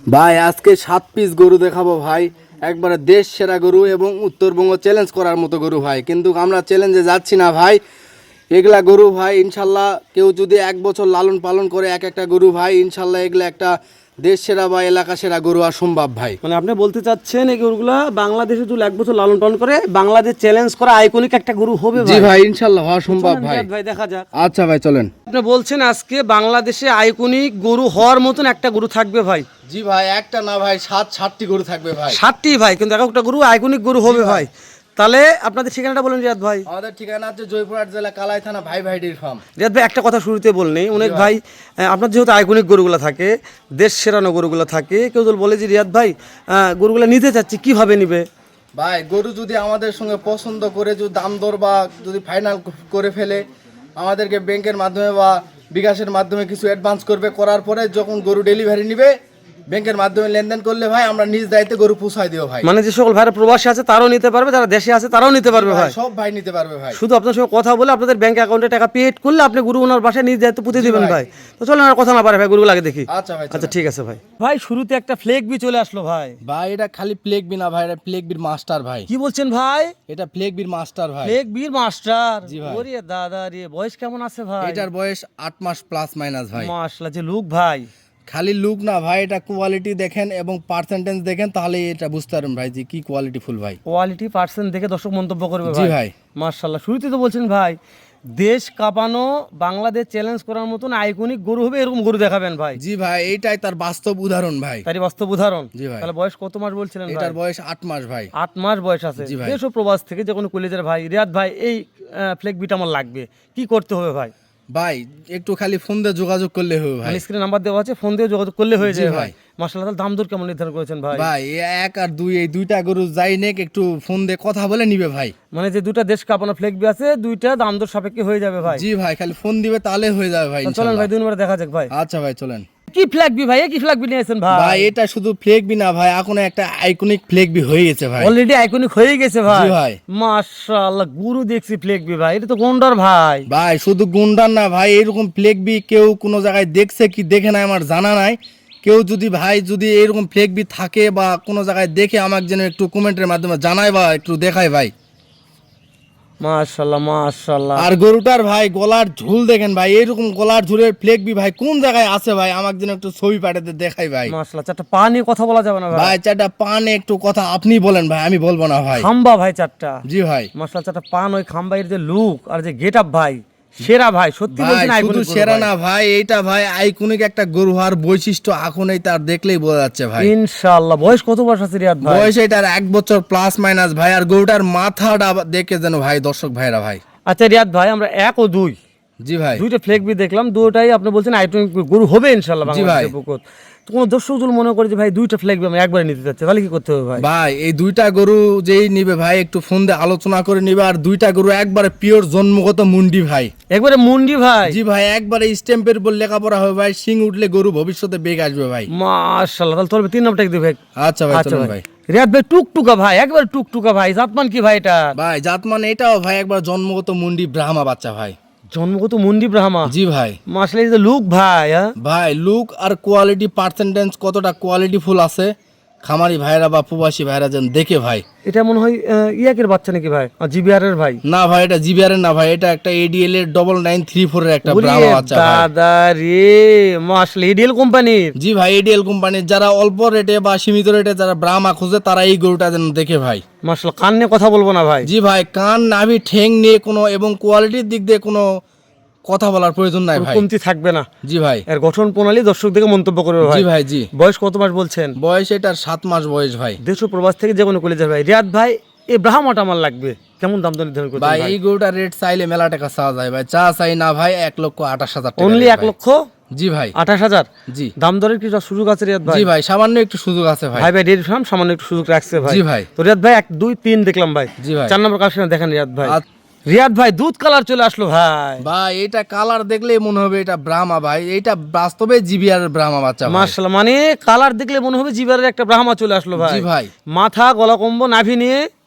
ভাই আজকে 7 পিস গরু দেখাবো ভাই, একবারে দেশ সেরা গরু এবং উত্তরবঙ্গ চ্যালেঞ্জ করার মতো গরু ভাই। কিন্তু আমরা চ্যালেঞ্জে যাচ্ছি না ভাই, এগুলা গরু ভাই ইনশাল্লাহ কেউ যদি 1 বছর লালন পালন করে এক একটা গরু ভাই, ইনশাল্লাহ এগুলা একটা দেশ সেরা বা এলাকা সেরা গরু আর সম্ভব ভাই। মানে আপনি বলতে চাচ্ছেন এই গরুগুলা বাংলাদেশে যদি 1 বছর লালন পালন করে বাংলাদেশ চ্যালেঞ্জ করা আইকনিক একটা গরু হবে জি ভাই। ভাই ইনশাল্লাহ হওয়া সম্ভব চলেন ভাই। রিয়াদ ভাই দেখা যাক। আচ্ছা ভাই চলেন। আপনি বলছেন আজকে বাংলাদেশে আইকনিক গরু হওয়ার মতন একটা গরু থাকবে ভাই। জি ভাই একটা না ভাই 7টি গরু থাকবে ভাই। 7টি ভাই, কিন্তু এক একটা গরু আইকনিক গরু হবে ভাই। তাহলে আপনাদের ঠিকানাটা বলেন রিয়াদ ভাই। আমাদের ঠিকানা হচ্ছে জয়পুরহাট জেলা কালাই থানা ভাই ভাই ডেইরি ফার্ম। রিয়াদ ভাই একটা কথা শুরুতে বলনি অনেক ভাই, আপনার যেহেতু আইকনিক গরুগুলো থাকে, দেশ সেরানো গরুগুলো থাকে, কেউ যদি বলে যে রিয়াদ ভাই গরুগুলো নিতে চাচ্ছি কিভাবে নিবে? ভাই গরু যদি আমাদের সঙ্গে পছন্দ করে যদি দাম দর বা যদি ফাইনাল করে ফেলে, আমাদেরকে ব্যাংকের মাধ্যমে বা বিকাশের মাধ্যমে কিছু অ্যাডভান্স করবে, করার পরে যখন গরু ডেলিভারি নিবে ব্যাংকের মাধ্যমে লেনদেন করলে ভাই আমরা নিজ দায়িত্বে গরু পৌঁছায় দিও ভাই। মানে যে সকল ভাইরা প্রবাসী আছে তারাও নিতে পারবে, যারা দেশে আছে তারাও নিতে পারবে ভাই। সব ভাই নিতে পারবে ভাই। শুধু আপনার সঙ্গে কথা বলে আপনাদের ব্যাংক অ্যাকাউন্টে টাকা পেড করলে আপনি গরু ওনার বাসায় নিজ দায়িত্ব পুঁতে দিবেন ভাই। তো চলেন আর কথা না পারে ভাই, গরুগুলো আগে দেখি। আচ্ছা ভাই আচ্ছা ঠিক আছে ভাই। ভাই শুরুতে একটা ফ্লেগ বি চলে আসলো ভাই। ভাই এটা খালি প্লেগ বি না ভাই, এটা প্লেগ বির মাস্টার ভাই। কি বলছেন ভাই? এটা প্লেগ বির মাস্টার ভাই। ফ্লেগ বির মাস্টার। জি ভাই। ওরে দাদা রে, বয়স কেমন আছে ভাই? এটার বয়স 8 মাস প্লাস মাইনাস ভাই। মাশাআল্লাহ, যে লুক ভাই। খালি লুক না ভাই, এটা কোয়ালিটি দেখেন এবং পার্সেন্টেজ দেখেন তাহলে এটা বুঝতে পারবেন ভাই যে কি কোয়ালিটি ফুল ভাই। কোয়ালিটি পার্সেন্ট দেখে দর্শক মন্তব্য করবে জি ভাই। ভাই। মাশাআল্লাহ, শুরুতে তো বলছেন ভাই দেশ কাঁপানো বাংলাদেশ চ্যালেঞ্জ করার মতন আইকনিক গরু হবে, এরকম গরু দেখাবেন ভাই। জি ভাই এইটাই তার বাস্তব উদাহরণ ভাই। তারই বাস্তব উদাহরণ। জি ভাই। তাহলে বয়স কত মাস বলছিলেন ভাই? এটার বয়স 8 মাস ভাই। 8 মাস বয়স আছে। জি ভাই। দেশ ও প্রবাস থেকে যে কোনো কলেজের ভাই, রিয়াদ ভাই এই ফ্লেগ বিটা আমার লাগবে, কি করতে হবে ভাই? ভাই একটু খালি ফোন দিয়ে যোগাযোগ করলে হবে ভাই। মানে স্ক্রিনে নাম্বার দেওয়া আছে, ফোন দিয়ে যোগাযোগ করলে হয়ে জি যাবে ভাই। ভাই। মাশাআল্লাহ, তাহলে দাম দর কেমন নির্ধারণ করেছেন ভাই? ভাই এক আর দুই এই দুইটা গরু যাই নেক একটু ফোন দিয়ে কথা বলে নিবে ভাই। মানে যে দুটা দেশ কাঁপানো ফ্লেগ বি আছে, দুইটা দাম দর সাপেক্ষে হয়ে যাবে ভাই। জি ভাই খালি ফোন দিবে তাহলে হয়ে যাবে ভাই তো চলেন ইনশাআল্লাহ। ভাই 2 নম্বরে দেখা যাক ভাই। আচ্ছা ভাই চলেন। কি ফ্ল্যাগ বি ভাই? কি ফ্ল্যাগ বি নিয়েছেন ভাই? ভাই এটা শুধু ফ্লেগ বি না ভাই, এখন একটা আইকনিক ফ্লেগ বি হয়ে গেছে ভাই। অলরেডি আইকনিক হয়ে গেছে ভাই। জি ভাই। মাশাআল্লাহ, গুরু দেখছি ফ্লেগ বি ভাই, এটা তো গন্ডার ভাই। ভাই শুধু গুন্ডার না ভাই, এরকম ফ্লেগ বি কেউ কোনো জায়গায় দেখছে কি দেখে নাই আমার জানা নাই। কেউ যদি ভাই যদি এরকম ফ্লেগ বি থাকে বা কোনো জায়গায় দেখে আমাকে যেন একটু কমেন্টের মাধ্যমে জানায় বা একটু দেখায় ভাই। মাশাআল্লাহ মাশাআল্লাহ। আর গরুটার ভাই গলার ঝুল দেখেন ভাই, এরকম গলার ঝুলের ফ্লেগ বি ভাই কোন জায়গায় আছে ভাই, আমাকে যেন একটু ছবি পাঠাতে দেখাই ভাই। মাশাআল্লাহ, চারটা পা নিয়ে কথা বলা যাবে না ভাই? ভাই চারটা পান একটু কথা আপনি বলেন ভাই, আমি বলবো না ভাই। খাম্বা ভাই চারটা। জি ভাই। মাশাআল্লাহ, চারটা পান, ওই খাম্বাইয়ের যে লুক আর যে গেট আপ ভাই, সেরা ভাই। সত্যি ভাই বলছেন শুধু আইকনিক সেরা না ভাই, এইটা ভাই আইকনিক একটা গরু হওয়ার বৈশিষ্ট্য এখনই তার দেখলেই বোঝা যাচ্ছে ভাই। ইনশাআল্লাহ। বয়স কত বয়স আছে রিয়াদ ভাই? বয়স এটার 1 বছর প্লাস মাইনাস ভাই। আর গরুটার মাথাটা দেখে যেন ভাই দর্শক ভাইরা ভাই। আচ্ছা রিয়াদ ভাই, আমরা 1 ও 2 জি ভাই। দুইটা ফ্লেগ বি দেখলাম, দুটোটাই আপনি বলছেন আইকনিক গরু হবে ইনশাআল্লাহ জি ভাই। বাংলাদেশের বুকত। তো কোনো দর্শক যদি মনে করে যে ভাই দুইটা ফ্লেগ বি আমি একবারে নিতে চাচ্ছি, তাহলে কি করতে হবে ভাই? ভাই এই দুইটা গরু যেই নিবে ভাই একটু ফোন দিয়ে আলোচনা করে নিবে। আর দুইটা গরু একবারে পিওর জন্মগত মুন্ডি ভাই। একবারে মুন্ডি ভাই। জি ভাই একবারে স্ট্যাম্পের উপর লেখাপড়া হবে ভাই। সিং উঠলে গরু ভবিষ্যতে বেগ আসবে ভাই। মাশাআল্লাহ, তাহলে তোর 3 নাম্বারটা দিবে ভাই। আচ্ছা ভাই আচ্ছা চলুন ভাই। ভাই। রিয়াদ ভাই টুকটুকা ভাই, একবার টুকটুকা ভাই। জাতমান কি ভাই এটা? ভাই জাত মানে এটাও ভাই একবার জন্মগত মুন্ডি ব্রাহ্মা বাচ্চা ভাই। জন্মগত মুন্ডি ব্রাহ্মা। জি ভাই। মাশাআল্লাহ, এই যে লুক ভাই, হ্যাঁ ভাই লুক আর কোয়ালিটি পার্সেন্টেজ কতটা কোয়ালিটি ফুল আছে, খামারি ভাইরা বা প্রবাসী ভাইরা যেন দেখে ভাই। এটা মনে হয় ইয়াকের বাচ্চা নাকি ভাই? জিবিআর এর ভাই? না ভাই এটা জিবিআর এর না ভাই, এটা একটা এডিএল এর 9934 এর একটা ওরে ব্রাহ্মা বাচ্চা ভাই। দাদা রে, মাশাআল্লাহ, এডিএল কোম্পানির। জি ভাই এডিএল কোম্পানির যারা অল্প রেটে বা সীমিত রেটে যারা ব্রাহ্মা খুঁজে তারা এই গরুটা যেন দেখে ভাই। মাশাআল্লাহ, কান নিয়ে কথা বলবো না ভাই। জি ভাই কান নাভি ঠ্যাং নিয়ে কোনো এবং কোয়ালিটির দিক দিয়ে কোনো কথা বলার প্রয়োজন নাই ভাই। কমতি থাকবে না। জি ভাই। এর গঠন প্রণালী দর্শক দেখে মন্তব্য করবে ভাই। জি ভাই জি। বয়স কত মাস বলছেন? বয়স এটার 7 মাস বয়স ভাই। দেশ ও প্রবাস থেকে যে কোনো কলেজের ভাই। রিয়াদ ভাই এই ব্রাহ্মাটা আমার লাগবে, কেমন দাম দর নির্ধারণ করতে ভাই ভাই? এই গরুটার রেট চাইলে মেলা টাকা চাওয়া যায় ভাই। চা চাই না ভাই 1,28,000 টাকা। অনলি 1 লক্ষ জি ভাই। 28,000? জি। দাম দরের কি সুযোগ আছে রিয়াদ ভাই? জি ভাই সামান্য একটু সুযোগ আছে ভাই। ভাই ডেয়ারি ফার্ম সামান্য একটু সুযোগ রাখছে ভাই। জি ভাই। তো রিয়াদ ভাই 1 2 3 দেখলাম ভাই। জি ভাই। 4 নম্বর কালেকশন দেখেন রিয়াদ ভাই। আচ্ছা। রিয়াদ ভাই দুধ কালার চলে আসলো ভাই। ভাই এটা কালার দেখলেই মনে হবে এটা ব্রাহ্মা ভাই। এটা বাস্তবে জিবিআর ব্রাহ্মা বাচ্চা ভাই। মাশাআল্লাহ, মানে কালার দেখলে মনে হবে জিবারের একটা ব্রাহ্মা চলে আসলো ভাই। জি ভাই। মাথা গলা কম্বো নাভি নিয়ে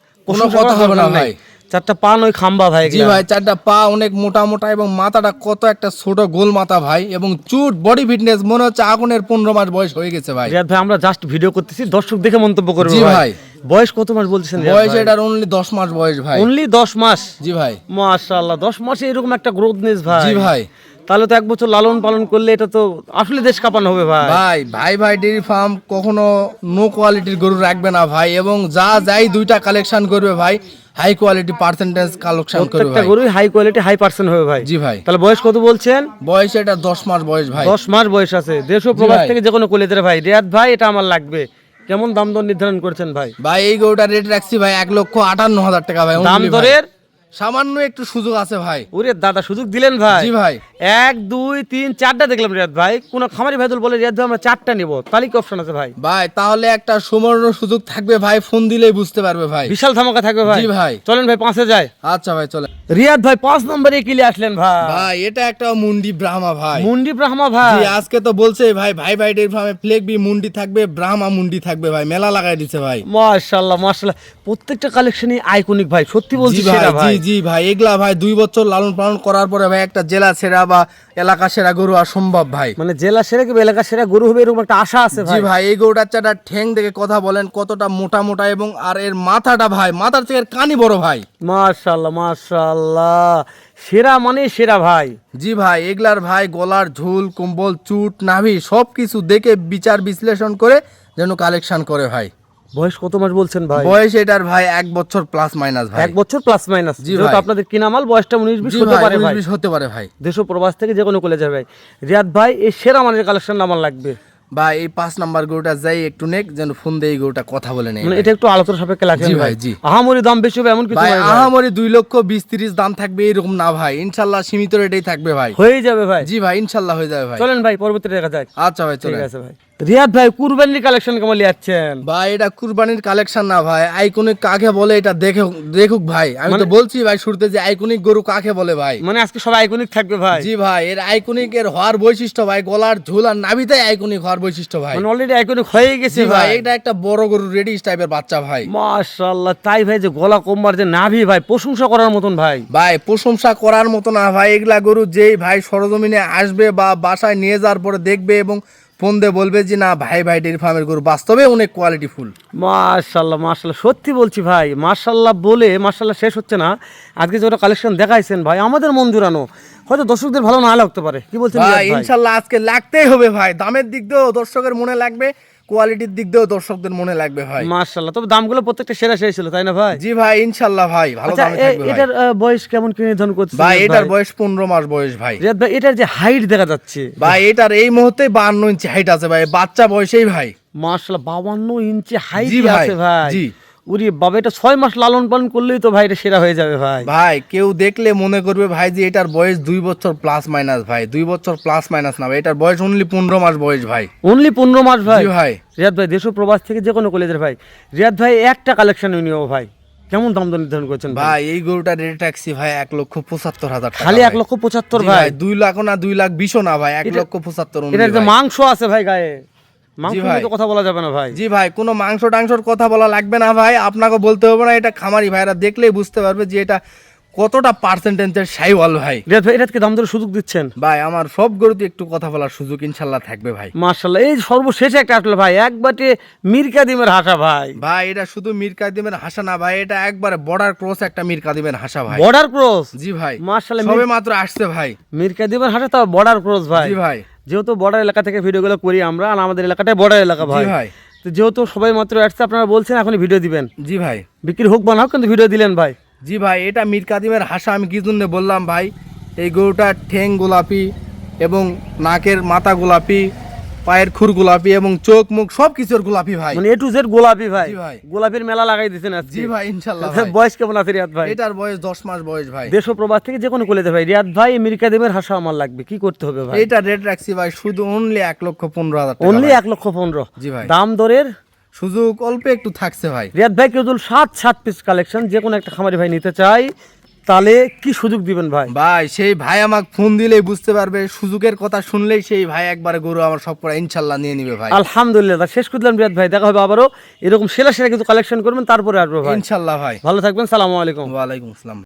কোনো কথা হবে না ভাই। চারটা পা নয় খাম্বা ভাই জি ভাই, চারটা পা অনেক মোটা মোটা এবং মাথাটা কত একটা ছোট গোল মাথা ভাই, এবং চুট বডি ফিটনেস মনে হচ্ছে আগুনের 15 মাস বয়স হয়ে গেছে ভাই। রিয়াদ ভাই আমরা জাস্ট ভিডিও করতেছি, দর্শক দেখে মন্তব্য করবে জি ভাই। ভাই। বয়স কত মাস বলছেন রিয়াদ বয়স ভাই? এটার অনলি 10 মাস বয়স ভাই। অনলি 10 মাস? জি ভাই। মাশাআল্লাহ, 10 মাসে এরকম একটা গ্রোথনেস ভাই। জি ভাই। তাহলে তো 1 বছর লালন পালন করলে এটা তো আসলে দেশ কাঁপানো হবে ভাই। ভাই ভাই ভাই ডেইরি ফার্ম কখনো নো কোয়ালিটির গরু রাখবে না ভাই, এবং যা যাই দুইটা কালেকশন করবে ভাই হাই কোয়ালিটি পার্সেন্টেজ কালেকশন করবে প্রত্যেকটা ভাই। গরুই হাই কোয়ালিটি হাই পার্সেন্ট হবে ভাই। জি ভাই। তাহলে বয়স কত বলছেন? বয়স এটা 10 মাস বয়স ভাই। 10 মাস বয়স আছে। দেশ ও প্রবাস ভাই। থেকে যে কোনো কোলে দেয় ভাই। রিয়াদ ভাই এটা আমার লাগবে। কেমন দাম দর নির্ধারণ করেছেন ভাই? ভাই এই গরুটা রেট রাখছি ভাই 1,58,000 টাকা ভাই। দাম only ভাই। দরের সামান্য একটু সুযোগ আছে ভাই। ওরে দাদা সুযোগ দিলেন ভাই। জি ভাই। 1 2 3 4টা দেখলাম রিয়াদ ভাই। কোন খামারি ভাইদুল বলে রিয়াদ ভাই আমরা 4টা নিব, তাহলে কি অপশন আছে ভাই? ভাই তাহলে একটা সুবর্ণ সুযোগ থাকবে ভাই, ফোন দিলেই বুঝতে পারবে ভাই। বিশাল ধামাকা থাকবে ভাই। জি ভাই। চলেন ভাই 5-এ যায়। আচ্ছা ভাই চলে। রিয়াদ ভাই 5 নম্বরে কিলে আসলেন ভাই। ভাই এটা একটা মুন্ডি ব্রাহ্মা ভাই। মুন্ডি ব্রাহ্মা ভাই। জি আজকে তো বলছে ভাই ভাই ভাই ডেইরি ফার্মে ফ্লেগ বি মুন্ডি থাকবে, ব্রাহ্মা মুন্ডি থাকবে ভাই, মেলা লাগাই দিছে ভাই। মাশাআল্লাহ মাশাআল্লাহ, প্রত্যেকটা কালেকশনই আইকনিক ভাই, সত্যি বলছি জি ভাই। সেরা জি ভাই। জি ভাই, এগুলা ভাই 2 বছর লালন পালন করার পরে ভাই একটা জেলা সেরা বা এলাকা সেরা গরু আর সম্ভব ভাই। মানে জেলা সেরা কি এলাকা সেরা গরু হবে এরকম একটা আশা আছে জি ভাই। ভাই, এই গরুটার চারটা ঠ্যাং দেখে কথা বলেন কতটা মোটা মোটা, এবং আর এর মাথাটা ভাই মাথার থেকে এর কানি বড় ভাই। মাশাআল্লাহ মাশাআল্লাহ, সেরা মানে সেরা ভাই। জি ভাই, এগুলার ভাই গলার ঝুল কম্বল চুট নাভি সবকিছু দেখে বিচার বিশ্লেষণ করে যেন কালেকশন করে ভাই। বয়স কত মাস বলছেন ভাই? বয়স এটার ভাই 1 বছর প্লাস মাইনাস ভাই। 1 বছর প্লাস মাইনাস। জি যেহেতু ভাই। আপনাদের কিনা মাল বয়সটা 19-20 জি হতে ভাই, পারে ভাই। 19-20 হতে পারে ভাই। দেশ ও প্রবাস থেকে যে কোনো কোলে যাবে ভাই। রিয়াদ ভাই এই সেরা মানের কালেকশন আমার লাগবে ভাই এই 5 নাম্বার গরুটা যাই একটু নেক যেন ফোন দিয়ে এই গরুটা কথা বলে নেই মানে ভাই। এটা একটু আলোচনা সাপেক্ষে লাগবে জি ভাই। ভাই, জি। আহামরি দাম বেশি হবে এমন কিছু ভাই নয় ভাই। আহামরি 2,20,30 দাম থাকবে এরকম না ভাই, ইনশাল্লাহ সীমিত রেটেই থাকবে ভাই। হয়ে যাবে ভাই। জি ভাই, ইনশাল্লাহ হয়ে যাবে ভাই। চলেন ভাই পরবর্তী দেখা যাক। আচ্ছা ভাই চলে। ঠিক আছে ভাই। রিয়াদ ভাই কুরবানির কালেকশন কেমন লিয়াচ্ছেন? ভাই এটা কুরবানির কালেকশন না ভাই, আইকনিক কাকে বলে এটা দেখুক ভাই। আমি তো বলছি ভাই শুরুতে যে আইকনিক গরু কাকে বলে ভাই। মানে আজকে সবাই আইকনিক থাকবে ভাই। জি ভাই, এর আইকনিক এর হওয়ার বৈশিষ্ট্য ভাই গলার ঝুল আর নাভিতে আইকনিক হওয়ার বৈশিষ্ট্য ভাই। মানে অলরেডি আইকনিক হয়ে গেছে জি ভাই, ভাই। এটা একটা বড় গরু রেডিস টাইপের বাচ্চা ভাই। মাশাআল্লাহ, তাই ভাই যে গলা কম্বার যে নাভি ভাই প্রশংসা করার মতন ভাই। ভাই প্রশংসা করার মতো না ভাই, এগুলা গরু যেই ভাই সরজমিনে আসবে বা বাসায় নিয়ে যাওয়ার পরে দেখবে এবং ফোন দিয়ে বলবে যে না ভাই ভাই ডেইরি ফার্মের গরু বাস্তবে অনেক কোয়ালিটি ফুল। মাশাআল্লাহ মাশাআল্লাহ, সত্যি বলছি ভাই, মাশাআল্লাহ বলে মাশাআল্লাহ শেষ হচ্ছে না। আজকে যে কালেকশন দেখাইছেন ভাই আমাদের মন জুড়ানো, হয়তো দর্শকদের ভালো না লাগতে পারে, কি বলছেন রিয়াদ ভাই ভাই? ইনশাল্লাহ আজকে লাগতেই হবে ভাই, দামের দিক দিয়েও দর্শকের মনে লাগবে, কোয়ালিটির দিক দিয়েও দর্শকদের মনে লাগবে ভাই। মাশাআল্লাহ, তবে দামগুলো প্রত্যেকটা সেরা সেরা ছিল তাই না ভাই? জি ভাই ইনশাল্লাহ ভাই ভালো আচ্ছা দামে থাকবে ভাই। এটার বয়স কেমন কি নির্ধারণ করছেন ভাই রিয়াদ এটার বয়স 15 মাস বয়স ভাই। রিয়াদ ভাই এটার যে হাইট দেখা যাচ্ছে ভাই এটার এই মুহূর্তে 52 ইঞ্চি হাইট আছে ভাই, বাচ্চা বয়সেই ভাই। মাশাআল্লাহ 52 ইঞ্চি হাইট জি ভাই, আছে ভাই। জি। উরি বাবা, এটা 6 মাস লালন পালন করলেই তো ভাই এটা সেরা হয়ে যাবে ভাই। ভাই কেউ দেখলে মনে করবে ভাই যে এটার বয়স 2 বছর প্লাস মাইনাস ভাই, 2 বছর প্লাস মাইনাস না ভাই, এটার বয়স অনলি 15 মাস বয়স ভাই। অনলি 15 মাস ভাই। জি ভাই। রিয়াদ ভাই দেশ ও প্রবাস থেকে যে কোনো কলেজের ভাই। রিয়াদ ভাই একটা কালেকশন নিও ভাই, কেমন দাম দর নির্ধারণ করছেন ভাই? ভাই এই গরুটার রেট রাখছি ভাই 1,75,000 টাকা। খালি ভাই। 1,75,000 জি ভাই। 2 লাখ না 2,20,000 না ভাই, 1,75,000 only এটার যে ভাই। মাংস আছে ভাই গায়ে, মাংস ভাই। নিয়ে তো কথা বলা যাবে না ভাই। জি ভাই, কোনো মাংস টাংসর কথা বলা লাগবে না ভাই, আপনাকে বলতে হবে না, এটা খামারি ভাইরা দেখলেই বুঝতে পারবে যে এটা কতটা পার্সেন্টেজের সাইওয়াল ভাই। রিয়াদ ভাই এটাকে দাম দরের সুযোগ দিচ্ছেন? ভাই আমার সব গরুতে একটু কথা বলার সুযোগ ইনশাল্লাহ থাকবে ভাই। মাশাআল্লাহ, এই সর্বশেষ একটা আসলে ভাই এক বাটে মীর কাদিমের হাসা ভাই। ভাই এটা শুধু মীর কাদিমের হাসা না ভাই, এটা একবারে বর্ডার ক্রস একটা মীর কাদিমের হাসা ভাই। Border cross? জি ভাই মাশাআল্লাহ, সবে মাত্র আসছে ভাই। মীর কাদিমের হাসা তো বর্ডার ক্রস ভাই। জি ভাই। যেহেতু বর্ডার এলাকা থেকে ভিডিওগুলো করি আমরা, আর আমাদের এলাকাটাই বর্ডার এলাকা ভাই। জি ভাই। তো যেহেতু সবাই মাত্র আসছে, আপনারা বলছেন এখনই ভিডিও দিবেন, জি ভাই। বিক্রি হোক বা না হোক কিন্তু ভিডিও দিলেন ভাই। জি ভাই, এটা মীর কাদিমের হাসা আমি কি জন্য বললাম ভাই, এই গরুটার ঠ্যাং গোলাপি এবং নাকের মাথা গোলাপি, পায়ের খুর গোলাপি এবং চোখ মুখ সব কিছুর গোলাপি ভাই। মানে A to Z গোলাপি ভাই। জি ভাই। গোলাপির মেলা লাগাই দিয়েছেন আজকে। জি ভাই ইনশাল্লাহ ভাই। বয়স কেমন আছে রিয়াদ ভাই? এটার বয়স 10 মাস বয়স ভাই। দেশ ও প্রবাস থেকে যে কোনো কলেজে ভাই। রিয়াদ ভাই মীর কাদিমের হাসা আমার লাগবে, কি করতে হবে ভাই? এটা রেট রাখছি ভাই শুধু অনলি 1,15,000 টাকা। অনলি ভাই। 1,15,000। জি ভাই। দাম দরের সুযোগ অল্প একটু থাকছে ভাই। রিয়াদ ভাই কেবল 7 পিস কালেকশন, যে কোনো একটা খামারি ভাই নিতে চাই তাহলে কি সুযোগ দিবেন ভাই? ভাই সেই ভাই আমাকে ফোন দিলেই বুঝতে পারবে, সুযোগের কথা শুনলেই সেই ভাই একবারে গরু আমার সব করা ইনশাল্লাহ নিয়ে নিবে ভাই। আলহামদুলিল্লাহ, শেষ করলাম রিয়াদ ভাই, দেখা হবে আবারও। এরকম সেরা সেরা কিছু কালেকশন করবেন, তারপরে আসবো ভাই। ইনশাল্লাহ ভাই। ভালো থাকবেন, সালামু আলাইকুম। ওয়ালাইকুম আসসালাম।